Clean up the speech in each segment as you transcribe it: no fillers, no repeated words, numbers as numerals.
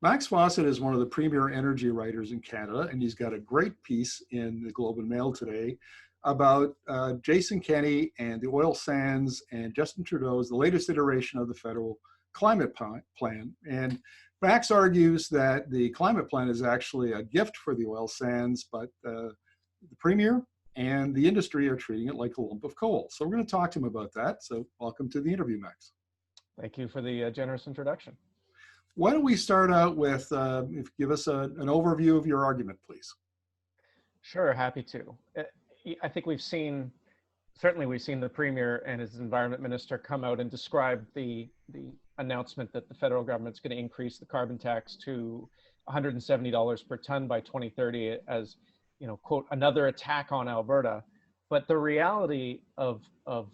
Max Fawcett is one of the premier energy writers in Canada, and he's got a great piece in the Globe and Mail today about Jason Kenney and the oil sands and Justin Trudeau's, the latest iteration of the federal climate plan. And Max argues that the climate plan is actually a gift for the oil sands, but the premier and the industry are treating it like a lump of coal. So we're going to talk to him about that. So welcome to the interview, Max. Thank you for the generous introduction. Why don't we start out with, give us an overview of your argument, please. Sure, happy to. I think certainly we've seen the Premier and his Environment Minister come out and describe the announcement that the federal government's going to increase the carbon tax to $170 per ton by 2030 as, quote, another attack on Alberta. But the reality of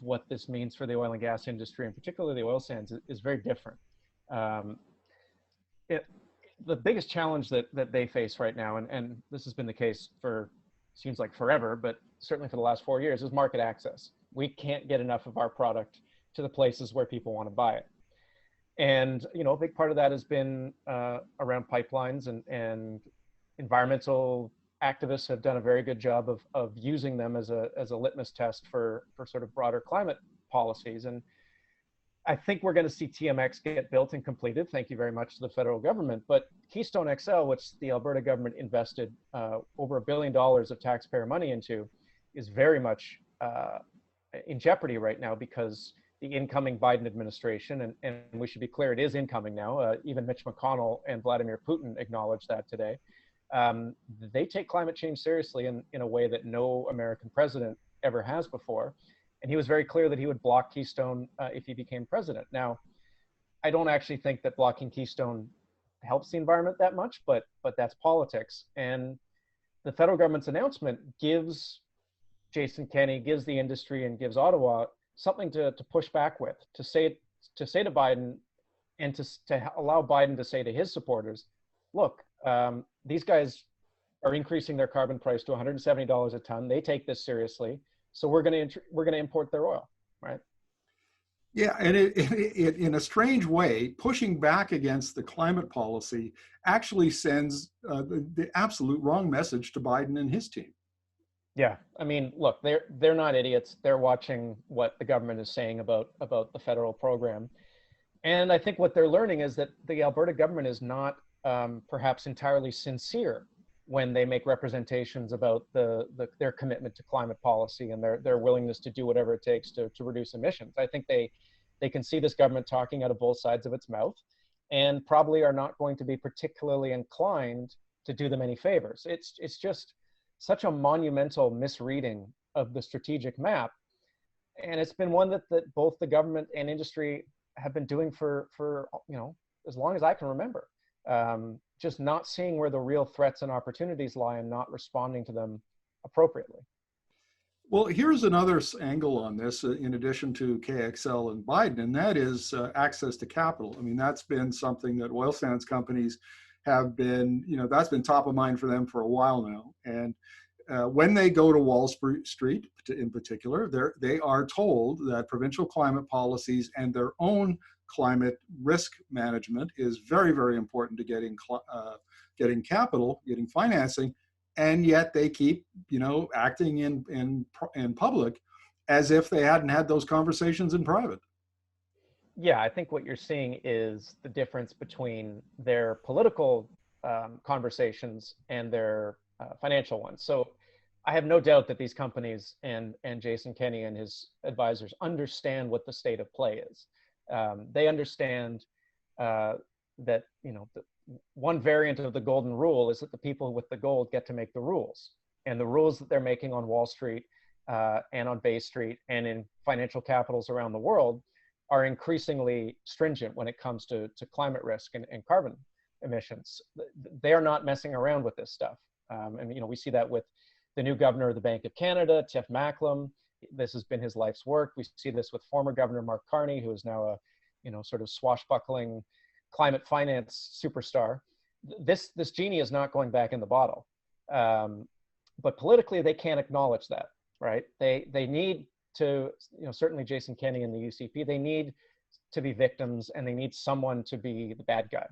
what this means for the oil and gas industry, and particularly the oil sands, is very different. The biggest challenge that they face right now, and this has been the case for, seems like forever, but certainly for the last 4 years, is market access. We can't get enough of our product to the places where people want to buy it. And, a big part of that has been around pipelines, and environmental activists have done a very good job of using them as a litmus test for sort of broader climate policies. And I think we're going to see TMX get built and completed. Thank you very much to the federal government. But Keystone XL, which the Alberta government invested over $1 billion of taxpayer money into, is very much in jeopardy right now because the incoming Biden administration, and we should be clear, it is incoming now. Even Mitch McConnell and Vladimir Putin acknowledged that today. They take climate change seriously in a way that no American president ever has before. And he was very clear that he would block Keystone if he became president. Now, I don't actually think that blocking Keystone helps the environment that much, but that's politics. And the federal government's announcement gives Jason Kenney, gives the industry, and gives Ottawa something to push back with, to say to Biden, and to allow Biden to say to his supporters, look, these guys are increasing their carbon price to $170 a ton. They take this seriously. So we're going to import their oil, right? Yeah, and it in a strange way, pushing back against the climate policy actually sends the absolute wrong message to Biden and his team. Yeah, I mean, look, they're not idiots. They're watching what the government is saying about the federal program, and I think what they're learning is that the Alberta government is not perhaps entirely sincere when they make representations about their commitment to climate policy and their willingness to do whatever it takes to reduce emissions. I think they can see this government talking out of both sides of its mouth, and probably are not going to be particularly inclined to do them any favors. It's just such a monumental misreading of the strategic map, and it's been one that both the government and industry have been doing for as long as I can remember. Just not seeing where the real threats and opportunities lie and not responding to them appropriately. Well, here's another angle on this, in addition to KXL and Biden, and that is access to capital. I mean, that's been something that oil sands companies have been, that's been top of mind for them for a while now. And when they go to Wall Street in particular, they are told that provincial climate policies and their own climate risk management is very, very important to getting capital, getting financing, and yet they keep, acting in public as if they hadn't had those conversations in private. Yeah, I think what you're seeing is the difference between their political conversations and their financial ones. So I have no doubt that these companies and Jason Kenney and his advisors understand what the state of play is. They understand that one variant of the golden rule is that the people with the gold get to make the rules, and the rules that they're making on Wall Street and on Bay Street and in financial capitals around the world are increasingly stringent when it comes to climate risk and carbon emissions. They are not messing around with this stuff, and we see that with the new governor of the Bank of Canada, Tiff Macklem. This has been his life's work. We see this with former Governor Mark Carney, who is now a sort of swashbuckling climate finance superstar. This genie is not going back in the bottle. But politically, they can't acknowledge that, right? They need to, certainly Jason Kenney and the UCP, they need to be victims, and they need someone to be the bad guy.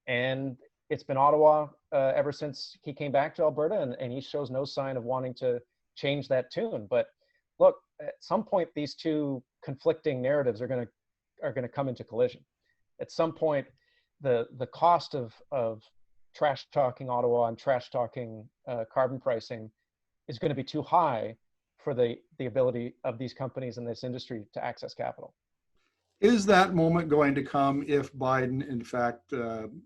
And it's been Ottawa ever since he came back to Alberta, and he shows no sign of wanting to change that tune. But look, at some point, these two conflicting narratives are going to come into collision. At some point, the cost of trash talking Ottawa and trash talking carbon pricing is going to be too high for the ability of these companies in this industry to access capital. Is that moment going to come if Biden, in fact,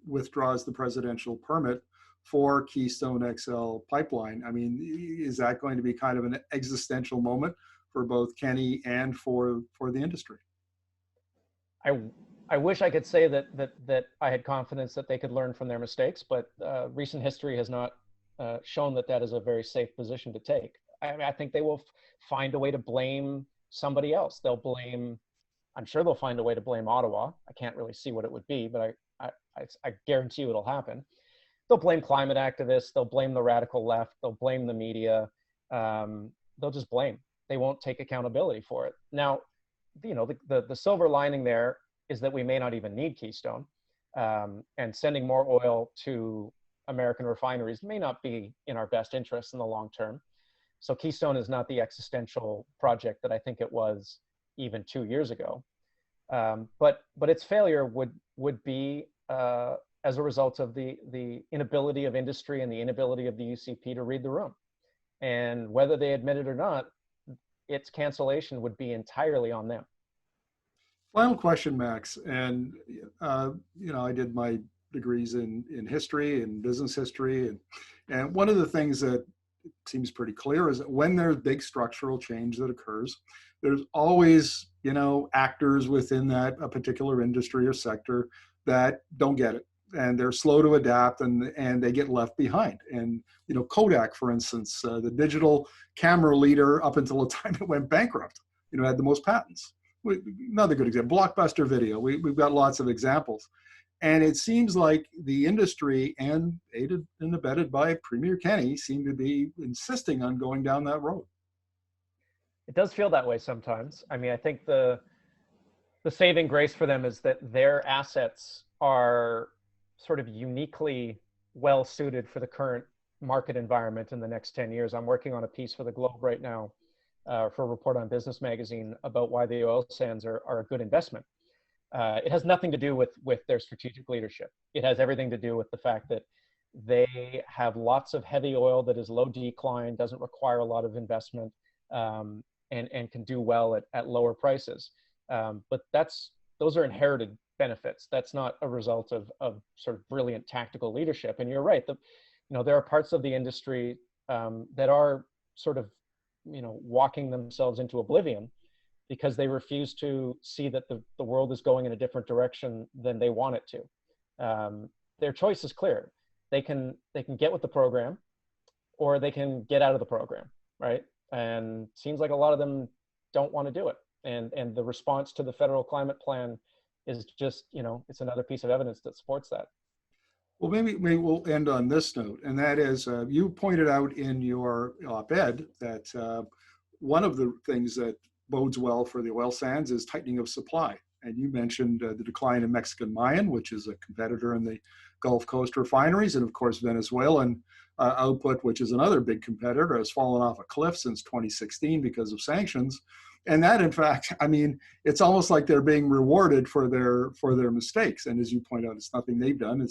withdraws the presidential permit for Keystone XL pipeline? I mean, is that going to be kind of an existential moment for both Kenney and for the industry? I wish I could say that I had confidence that they could learn from their mistakes, but recent history has not shown that is a very safe position to take. I think they will find a way to blame somebody else. I'm sure they'll find a way to blame Ottawa. I can't really see what it would be, but I guarantee you it'll happen. They'll blame climate activists. They'll blame the radical left. They'll blame the media. They'll just blame. They won't take accountability for it. Now, the silver lining there is that we may not even need Keystone, and sending more oil to American refineries may not be in our best interest in the long term. So Keystone is not the existential project that I think it was even 2 years ago. But its failure would be as a result of the inability of industry and the inability of the UCP to read the room. And whether they admit it or not, its cancellation would be entirely on them. Final question, Max. And, I did my degrees in history and business history. And one of the things that seems pretty clear is that when there's big structural change that occurs, there's always, actors within a particular industry or sector that don't get it. And they're slow to adapt, and they get left behind. And, Kodak, for instance, the digital camera leader up until the time it went bankrupt, had the most patents. Another good example, Blockbuster Video. We've got lots of examples. And it seems like the industry, and aided and abetted by Premier Kenney, seem to be insisting on going down that road. It does feel that way sometimes. I mean, I think the saving grace for them is that their assets are sort of uniquely well suited for the current market environment in the next 10 years. I'm working on a piece for the Globe right now for a report on Business Magazine about why the oil sands are a good investment. It has nothing to do with their strategic leadership. It has everything to do with the fact that they have lots of heavy oil that is low decline, doesn't require a lot of investment, and can do well at lower prices. But those are inherited benefits. That's not a result of sort of brilliant tactical leadership. And you're right, there are parts of the industry that are sort of walking themselves into oblivion because they refuse to see that the world is going in a different direction than they want it to. Their choice is clear. They can get with the program, or they can get out of the program, right? And it seems like a lot of them don't want to do it. And the response to the federal climate plan is just, it's another piece of evidence that supports that. Well, maybe we'll end on this note, and that is, you pointed out in your op-ed that one of the things that bodes well for the oil sands is tightening of supply. And you mentioned the decline in Mexican Mayan, which is a competitor in the Gulf Coast refineries, and of course Venezuelan output, which is another big competitor, has fallen off a cliff since 2016 because of sanctions. And that, in fact, I mean, it's almost like they're being rewarded for their mistakes. And as you point out, it's nothing they've done.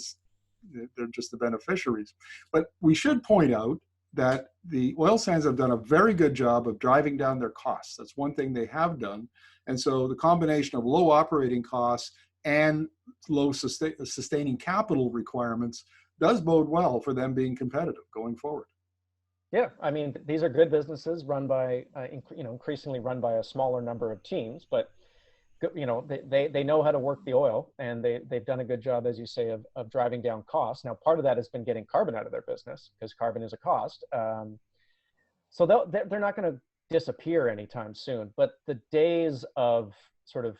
They're just the beneficiaries. But we should point out that the oil sands have done a very good job of driving down their costs. That's one thing they have done. And so the combination of low operating costs and low sustaining capital requirements does bode well for them being competitive going forward. Yeah, I mean, these are good businesses run by, increasingly run by a smaller number of teams, but they know how to work the oil, and they've done a good job, as you say, of driving down costs. Now, part of that has been getting carbon out of their business, because carbon is a cost. So they're not going to disappear anytime soon. But the days of sort of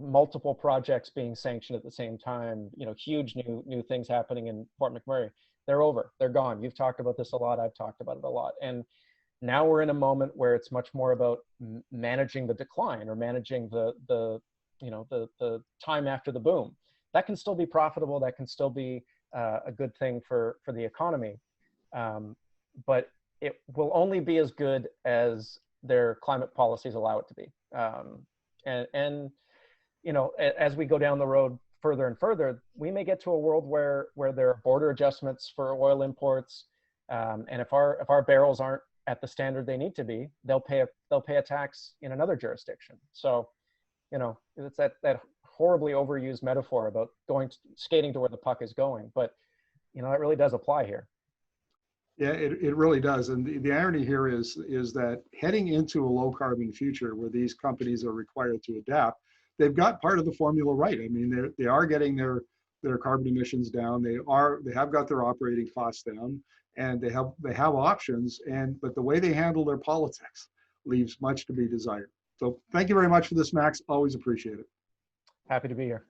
multiple projects being sanctioned at the same time, huge new things happening in Fort McMurray, they're over. They're gone. You've talked about this a lot. I've talked about it a lot. And now we're in a moment where it's much more about managing the decline, or managing the time after the boom. That can still be profitable. That can still be a good thing for the economy. But it will only be as good as their climate policies allow it to be. And you know, as we go down the road further and further, we may get to a world where there are border adjustments for oil imports, and if our barrels aren't at the standard they need to be, they'll pay a tax in another jurisdiction. So, you know, it's that horribly overused metaphor about skating to where the puck is going, but you know, that really does apply here. Yeah, it really does. And the irony here is that heading into a low carbon future where these companies are required to adapt, they've got part of the formula right. I mean, they are getting their carbon emissions down. They have got their operating costs down, and they have options. But the way they handle their politics leaves much to be desired. So thank you very much for this, Max. Always appreciate it. Happy to be here.